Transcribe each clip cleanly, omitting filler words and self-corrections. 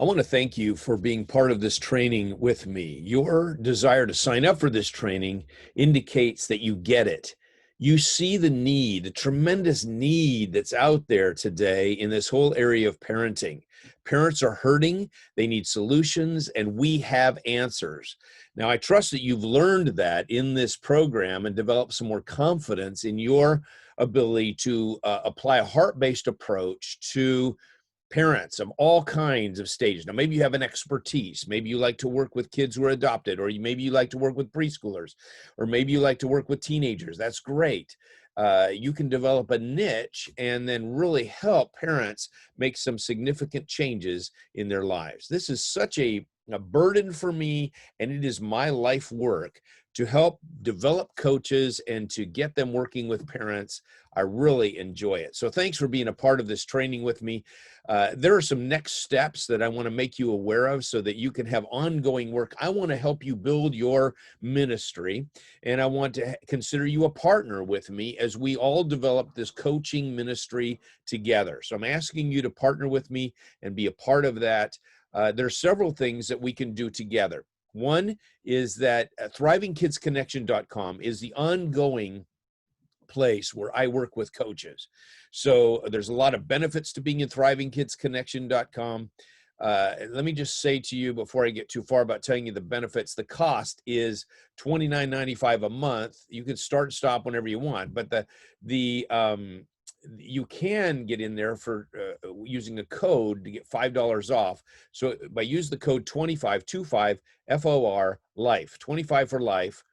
I want to thank you for being part of this training with me. Your desire to sign up for this training indicates that you get it. You see the need, the tremendous need that's out there today in this whole area of parenting. Parents are hurting, they need solutions, and we have answers. Now, I trust that you've learned that in this program and developed some more confidence in your ability to apply a heart-based approach to parents of all kinds of stages. Now, maybe you have an expertise. Maybe you like to work with kids who are adopted, or maybe you like to work with preschoolers, or maybe you like to work with teenagers. That's great. You can develop a niche and then really help parents make some significant changes in their lives. This is such a burden for me, and it is my life work to help develop coaches and to get them working with parents. I really enjoy it. So thanks for being a part of this training with me. There are some next steps that I want to make you aware of so that you can have ongoing work. I want to help you build your ministry, and I want to consider you a partner with me as we all develop this coaching ministry together. So I'm asking you to partner with me and be a part of that. There are several things that we can do together. One is that thrivingkidsconnection.com is the ongoing place where I work with coaches. So there's a lot of benefits to being in thrivingkidsconnection.com. Let me just say to you before I get too far about telling you the benefits, the cost is $29.95 a month. You can start and stop whenever you want, but you can get in there for using a code to get $5 off. So by use the code 25 FOR life, 25 for life.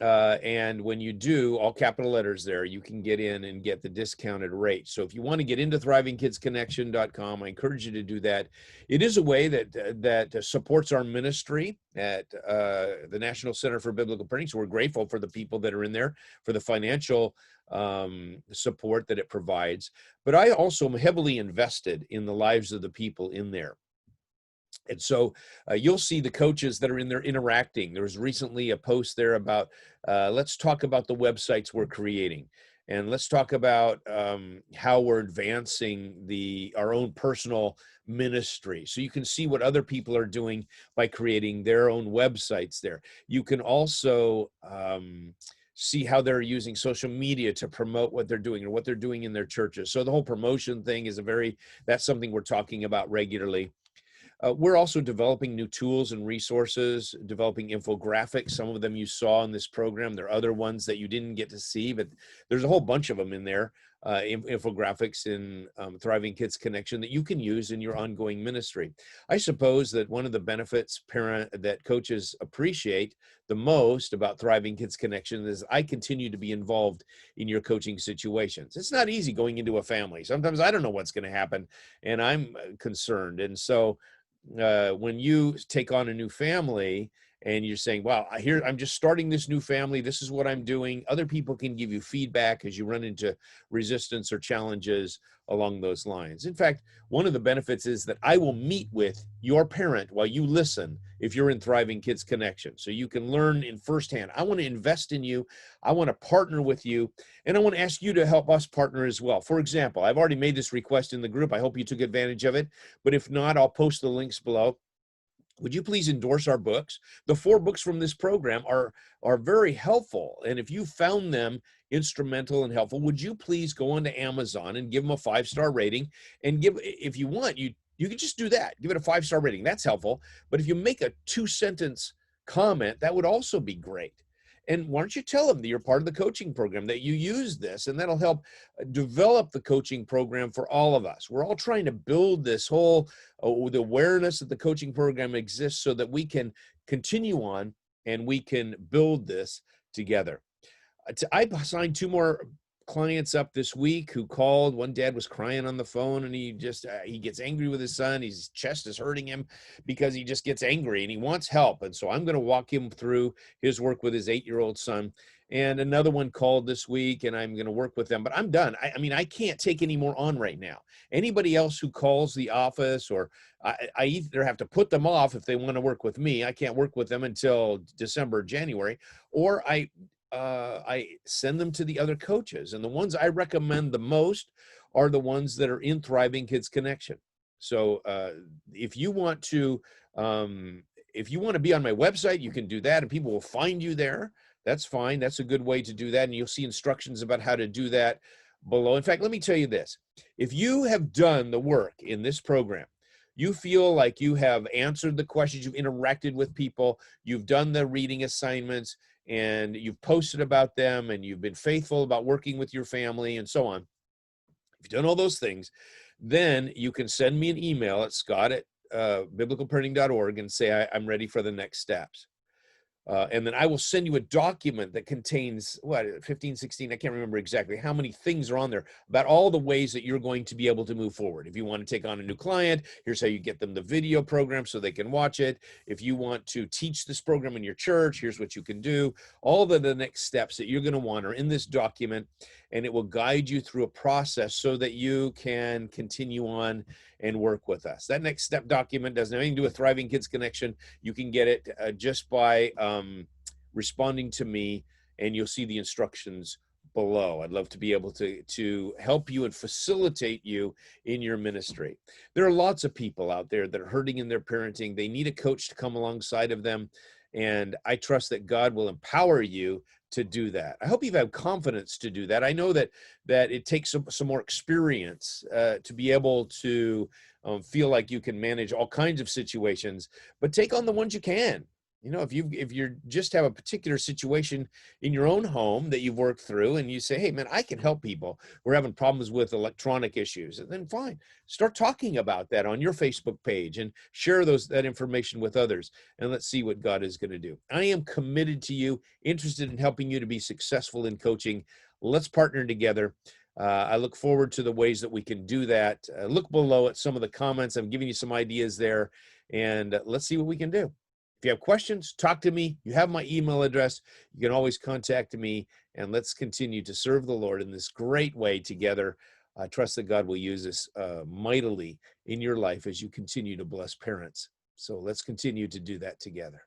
And when you do, all capital letters there, you can get in and get the discounted rate. So if you want to get into thrivingkidsconnection.com, I encourage you to do that. It is a way that supports our ministry at the National Center for Biblical Parenting. So we're grateful for the people that are in there, for the financial support that it provides. But I also am heavily invested in the lives of the people in there. And so you'll see the coaches that are in there interacting. There was recently a post there about, let's talk about the websites we're creating. And let's talk about how we're advancing our own personal ministry. So you can see what other people are doing by creating their own websites there. You can also see how they're using social media to promote what they're doing or what they're doing in their churches. So the whole promotion thing is that's something we're talking about regularly. We're also developing new tools and resources, developing infographics. Some of them you saw in this program. There are other ones that you didn't get to see, but there's a whole bunch of them in there, infographics in Thriving Kids Connection that you can use in your ongoing ministry. I suppose that one of the benefits that coaches appreciate the most about Thriving Kids Connection is I continue to be involved in your coaching situations. It's not easy going into a family. Sometimes I don't know what's going to happen, and I'm concerned. And so when you take on a new family and you're saying, wow, I'm just starting this new family, this is what I'm doing, other people can give you feedback as you run into resistance or challenges along those lines. In fact, one of the benefits is that I will meet with your parent while you listen if you're in Thriving Kids Connection. So you can learn in firsthand. I want to invest in you. I want to partner with you. And I want to ask you to help us partner as well. For example, I've already made this request in the group. I hope you took advantage of it. But if not, I'll post the links below. Would you please endorse our books? The 4 books from this program are very helpful. And if you found them instrumental and helpful, would you please go onto Amazon and give them a 5-star rating? And if you want, you can just do that. Give it a 5-star rating. That's helpful. But if you make a 2-sentence comment, that would also be great. And why don't you tell them that you're part of the coaching program, that you use this, and that'll help develop the coaching program for all of us. We're all trying to build this whole the awareness that the coaching program exists so that we can continue on and we can build this together. I signed 2 more clients up this week who called. One dad was crying on the phone, and he gets angry with his son. His chest is hurting him because he just gets angry and he wants help. And so I'm going to walk him through his work with his 8-year-old son. And another one called this week, and I'm going to work with them, but I'm done. I mean, I can't take any more on right now. Anybody else who calls the office, or I either have to put them off if they want to work with me. I can't work with them until December or January, or I send them to the other coaches. And the ones I recommend the most are the ones that are in Thriving Kids Connection. So if you want to, be on my website, you can do that, and people will find you there. That's fine. That's a good way to do that, and you'll see instructions about how to do that below. In fact, let me tell you this: if you have done the work in this program, you feel like you have answered the questions, you've interacted with people, you've done the reading assignments, and you've posted about them, and you've been faithful about working with your family and so on. If you've done all those things, then you can send me an email at scott@biblicalparenting.org and say, I'm ready for the next steps. And then I will send you a document that contains, 15, 16, I can't remember exactly how many things are on there, about all the ways that you're going to be able to move forward. If you want to take on a new client, here's how you get them the video program so they can watch it. If you want to teach this program in your church, here's what you can do. All the next steps that you're going to want are in this document, and it will guide you through a process so that you can continue on and work with us. That next step document doesn't have anything to do with Thriving Kids Connection. You can get it just by responding to me, and you'll see the instructions below. I'd love to be able to help you and facilitate you in your ministry. There are lots of people out there that are hurting in their parenting. They need a coach to come alongside of them, and I trust that God will empower you to do that. I hope you've had confidence to do that. I know that it takes some more experience to be able to feel like you can manage all kinds of situations, but take on the ones you can. If you just have a particular situation in your own home that you've worked through, and you say, hey man, I can help people, we're having problems with electronic issues, and then fine, start talking about that on your Facebook page and share that information with others, and let's see what God is going to do. I am committed to you, interested in helping you to be successful in coaching. Let's partner together. I look forward to the ways that we can do that. Look below at some of the comments. I'm giving you some ideas there, and let's see what we can do. If you have questions, talk to me. You have my email address. You can always contact me, and let's continue to serve the Lord in this great way together. I trust that God will use this mightily in your life as you continue to bless parents. So let's continue to do that together.